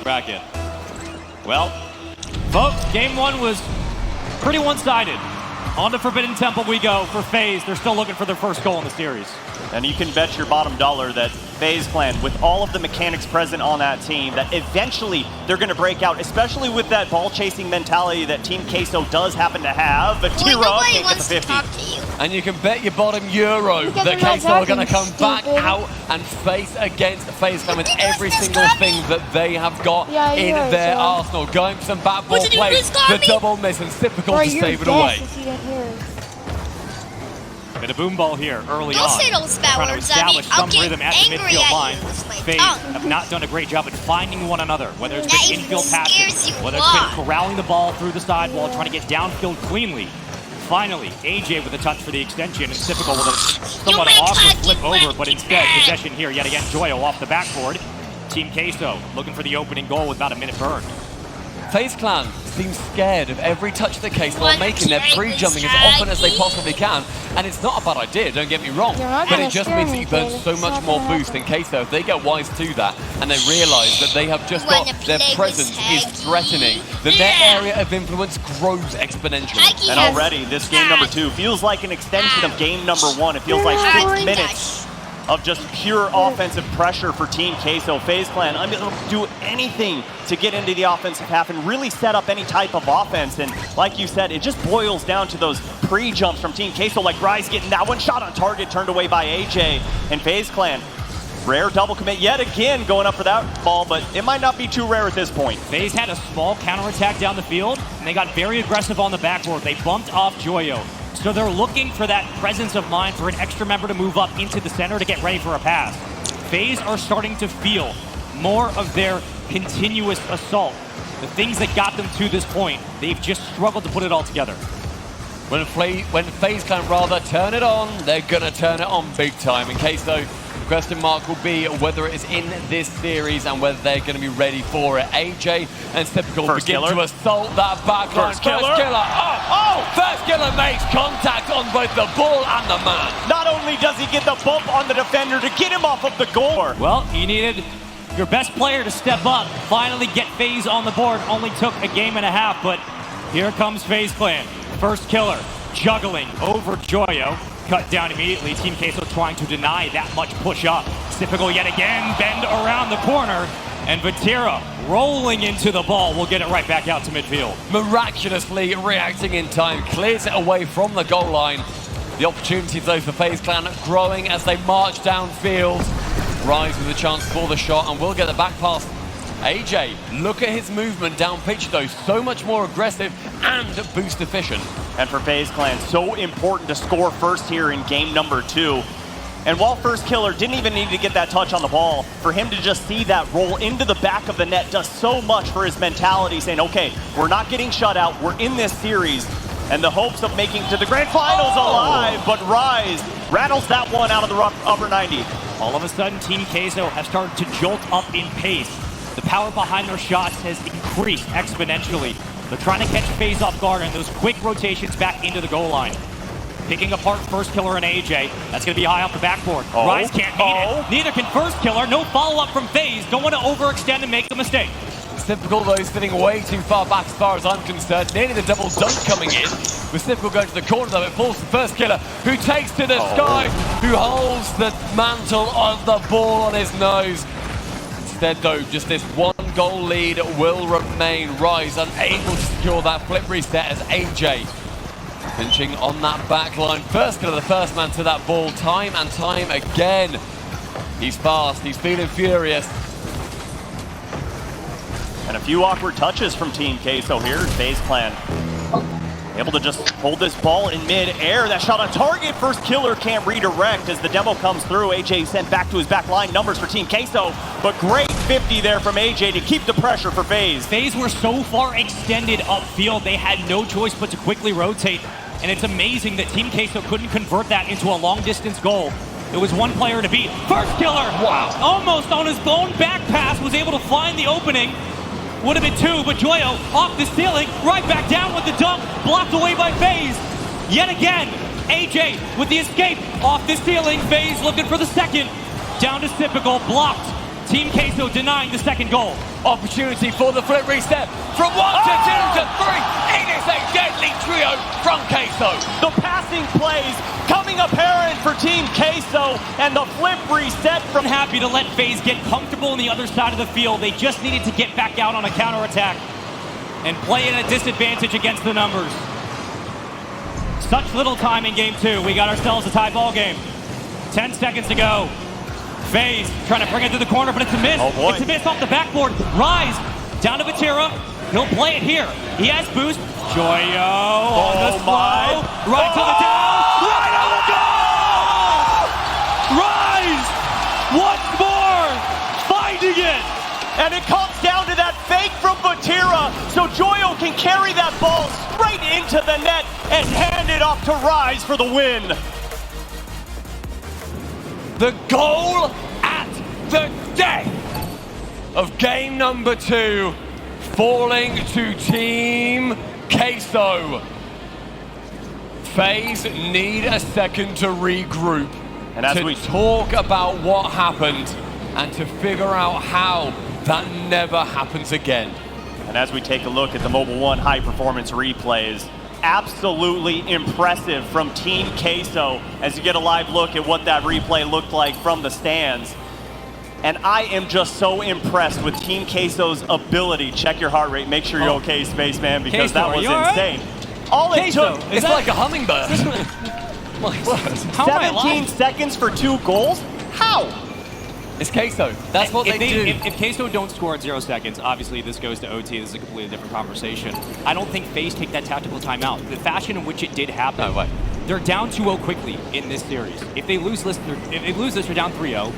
bracket. Well, folks, game one was pretty one-sided. On to Forbidden Temple we go for FaZe. They're still looking for their first goal in the series. And you can bet your bottom dollar that FaZe Clan, with all of the mechanics present on that team, that eventually they're going to break out, especially with that ball-chasing mentality that Team Queso does happen to have. But Tira can't get the 50. And you can bet your bottom euro that Queso are going to come back out and face against FaZe Clan with every single thing that they have got in their arsenal. Going for some bad ball play, the double miss, and typical to save it away. Bit of boom ball here early Don't on. say those bad Trying to words, establish I'll some get rhythm at the angry midfield at line. you with my FaZe tongue. have not done a great job at finding one another, whether it's That been even infield passing, scares you whether a it's lot. been corralling the ball through the sidewall, trying to get downfield cleanly. Finally, AJ with a touch for the extension, and typical with a somewhat awkward flip over, but instead, possession here yet again. Joyo off the backboard. Team Queso looking for the opening goal with about a minute burned. FaZe Clan seems scared of every touch that Queso are making. They're pre-jumping as often as they possibly can, and it's not a bad idea, don't get me wrong, but it just means that you burn so much more boost in Queso. If they get wise to that, and they realize that they have just got their presence is threatening, then their area of influence grows exponentially. And already, this game number 2 feels like an extension of game number 1. It feels like 6 minutes of just pure offensive pressure for Team Queso. FaZe Clan unable to do anything to get into the offensive half and really set up any type of offense. And like you said, it just boils down to those pre-jumps from Team Queso, like Rise getting that one shot on target, turned away by AJ. And FaZe Clan, rare double commit yet again, going up for that ball, but it might not be too rare at this point. FaZe had a small counterattack down the field, and they got very aggressive on the backboard. They bumped off Joyo. So they're looking for that presence of mind for an extra member to move up into the center to get ready for a pass. FaZe are starting to feel more of their continuous assault. The things that got them to this point, they've just struggled to put it all together. When FaZe Clan rather turn it on, they're gonna turn it on big time. In case though, the question mark will be whether it is in this series and whether they're going to be ready for it. AJ and Typical begin to assault that backline. First killer. First killer makes contact on both the ball and the man. Not only does he get the bump on the defender to get him off of the goal. Well, you needed your best player to step up, finally get FaZe on the board. Only took a game and a half, but here comes FaZe Clan. First killer, juggling over Joyo. Cut down immediately. Team Queso trying to deny that much push up. Typical yet again, bend around the corner. And Vatira rolling into the ball will get it right back out to midfield. Miraculously reacting in time, clears it away from the goal line. The opportunities though for FaZe Clan growing as they march downfield. Rise with a chance for the shot and will get the back pass. AJ, look at his movement down pitch though, so much more aggressive and boost efficient. And for FaZe Clan, so important to score first here in game number 2. And while First Killer didn't even need to get that touch on the ball, for him to just see that roll into the back of the net does so much for his mentality, saying, okay, we're not getting shut out, we're in this series, and the hopes of making to the grand finals alive, but Rise rattles that one out of the upper 90. All of a sudden, Team Queso have started to jolt up in pace. The power behind their shots has increased exponentially. They're trying to catch FaZe off guard and those quick rotations back into the goal line. Picking apart First Killer and AJ. That's going to be high off the backboard. Rise can't beat it. Neither can First Killer. No follow-up from FaZe. Don't want to overextend and make a mistake. It's Typical though, sitting way too far back as far as I'm concerned. Nearly the double dunk coming in. With Typical going to the corner though, it falls to First Killer, who takes to the sky, who holds the mantle of the ball on his nose. Instead though, just this one goal lead will remain. Rise unable to secure that flip reset as AJ pinching on that back line. First Killer, the first man to that ball time and time again. He's fast, he's feeling furious. And a few awkward touches from Team Queso here. FaZe Clan able to just hold this ball in mid-air. That shot on target. First Killer can't redirect as the demo comes through. AJ sent back to his back line. Numbers for Team Queso, but great 50 there from AJ to keep the pressure for FaZe. FaZe were so far extended upfield, they had no choice but to quickly rotate. And it's amazing that Team Queso couldn't convert that into a long-distance goal. It was one player to beat. First Killer, wow, almost on his own back pass, was able to find the opening. Would have been two, but Joyo off the ceiling, right back down with the dunk, blocked away by FaZe. Yet again, AJ with the escape off the ceiling. FaZe looking for the second. Down to Typical, blocked. Team Queso denying the second goal. Opportunity for the flip reset from 1 to 2 to 3. It is a deadly trio from Queso. The passing plays coming apparent for Team Queso, and the flip reset from... Happy to let FaZe get comfortable on the other side of the field. They just needed to get back out on a counterattack and play at a disadvantage against the numbers. Such little time in game 2. We got ourselves a tie ball game. 10 seconds to go. FaZe trying to bring it to the corner, but it's a miss. Oh boy. It's a miss off the backboard. Rise down to Vatira. He'll play it here. He has boost. Joyo on the slow. Right to the down. Right on the goal! Rise! Once more! Finding it! And it comes down to that fake from Vatira, so Joyo can carry that ball straight into the net and hand it off to Rise for the win. The goal at the death of game number 2, falling to Team Queso. FaZe need a second to regroup, and as to we talk about what happened and to figure out how that never happens again. And as we take a look at the Mobile 1 high performance replays, absolutely impressive from Team Queso as you get a live look at what that replay looked like from the stands. And I am just so impressed with Team Queso's ability. Check your heart rate, make sure you're okay, Spaceman, because Queso, that was insane. Right? All it Queso, took, It's like a hummingbird. My word. How am I 17 alive? seconds for 2 goals? How? It's Queso. That's what they do. If Queso don't score in 0 seconds, obviously this goes to OT. This is a completely different conversation. I don't think FaZe take that tactical timeout. The fashion in which it did happen, No way. they're down 2-0 quickly in this series. If they lose this, they're down 3-0.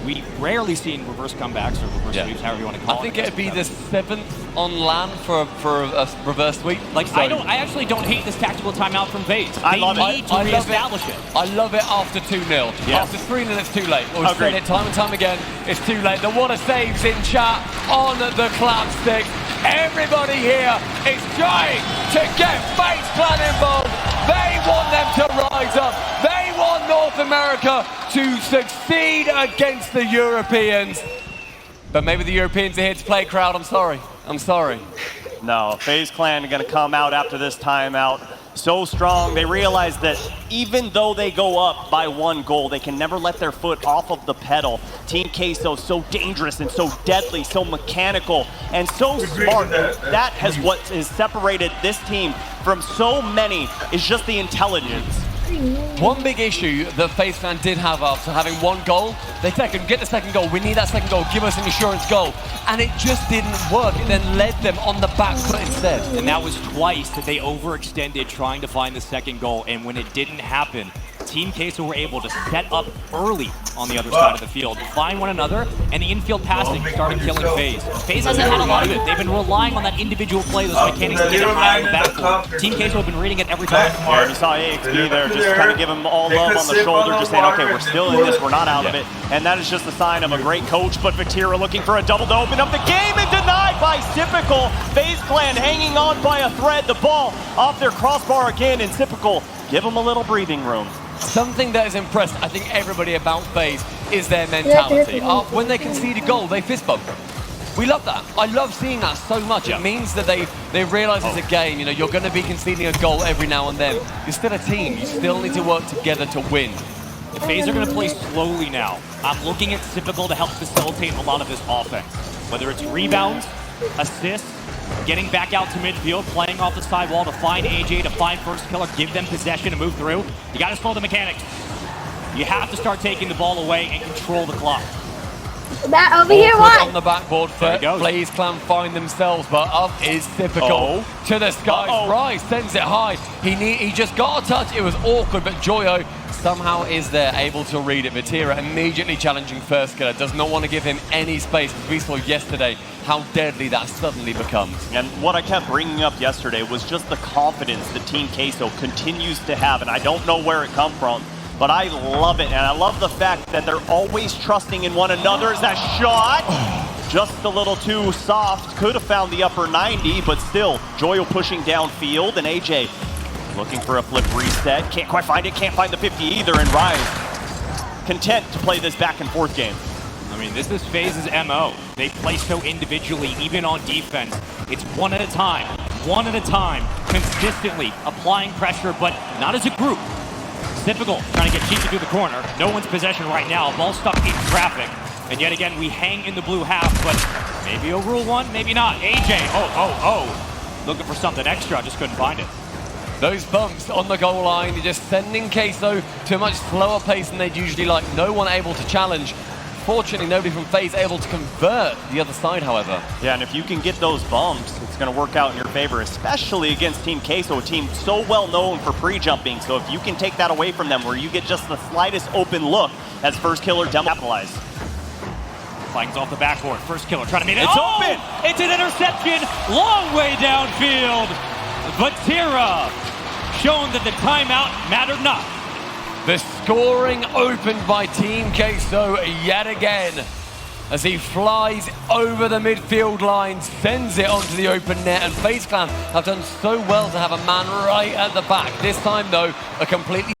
We rarely seen reverse comebacks or reverse sweeps, however you want to call it. I think it'd be the 7th on land for a reverse sweep. Like, So- I actually don't hate this tactical timeout from FaZe. I They love it. need to I love reestablish it. I love it after 2-0. Yeah. After 3-0, it's too late. We've said Agreed. it time and time again. It's too late. The water saves in chat on the clap stick. Everybody here is trying to get FaZe Clan involved. They want them to rise up. They want North America to succeed against the Europeans. But maybe the Europeans are here to play, crowd. I'm sorry. I'm sorry. No, FaZe Clan are going to come out after this timeout so strong. They realize that even though they go up by 1 goal, they can never let their foot off of the pedal. Team Queso so dangerous and so deadly, so mechanical, and so smart. And that has what has separated this team from so many is just the intelligence. One big issue that FaZe Clan did have after having 1 goal, they get the second goal. We need that second goal. Give us an insurance goal. And it just didn't work. It then led them on the back foot instead. And that was twice that they overextended trying to find the second goal. And when it didn't happen, Team Queso were able to set up early on the other side of the field, find one another, and the infield passing started killing FaZe. FaZe hasn't had a lot of it. They've been relying on that individual play, those mechanics to get it high on the backboard. Team Queso have been reading it every time. Yeah, and you saw AXB there just kind of give him all love on the shoulder, just saying, okay, we're still in this, we're not out of it. And that is just a sign of a great coach, but Vatira looking for a double to open up the game and denied by Typical. FaZe Clan hanging on by a thread, the ball off their crossbar again, and Typical give them a little breathing room. Something that has impressed, I think, everybody about FaZe is their mentality. When they concede a goal, they fist bump. We love that. I love seeing that so much. It means that they realize it's a game. You know, you're going to be conceding a goal every now and then. You're still a team. You still need to work together to win. The FaZe are going to play slowly now. I'm looking at Typical to help facilitate a lot of this offense. Whether it's rebounds, assists, getting back out to midfield, playing off the side wall to find AJ, to find first killer, give them possession to move through. You got to slow the mechanics. You have to start taking the ball away and control the clock. That over here, Awkward what? on the backboard for FaZe Clan find themselves, but up is Typical to the skies. Rice sends it high. He just got a touch. It was awkward, but Joyo somehow is there, able to read it. Vatira immediately challenging first killer. Does not want to give him any space, because we saw yesterday how deadly that suddenly becomes. And what I kept bringing up yesterday was just the confidence that Team Queso continues to have, and I don't know where it comes from, but I love it, and I love the fact that they're always trusting in one another. Is that shot? Just a little too soft. Could have found the upper 90, but still, Joyo pushing downfield, and AJ looking for a flip reset. Can't quite find it, can't find the 50 either, and Rise content to play this back and forth game. I mean, this is FaZe's MO. They play so individually, even on defense. It's one at a time, consistently applying pressure, but not as a group. It's difficult trying to get cheeky through the corner. No one's possession right now. Ball stuck in traffic. And yet again, we hang in the blue half, but maybe overrule one, maybe not. AJ, looking for something extra, just couldn't find it. Those bumps on the goal line, you're just sending Queso to a much slower pace than they'd usually like. No one able to challenge. Fortunately, nobody from FaZe able to convert the other side, however. Yeah, and if you can get those bumps, it's going to work out in your favor, especially against Team Queso, a team so well known for pre-jumping. So if you can take that away from them, where you get just the slightest open look, as first killer demo capitalize. Flanks off the backboard. First killer trying to meet it. It's open! It's an interception. Long way downfield. Vatira showing that the timeout mattered not. The scoring opened by Team Queso yet again as he flies over the midfield line, sends it onto the open net, and FaZe Clan have done so well to have a man right at the back. This time, though, a completely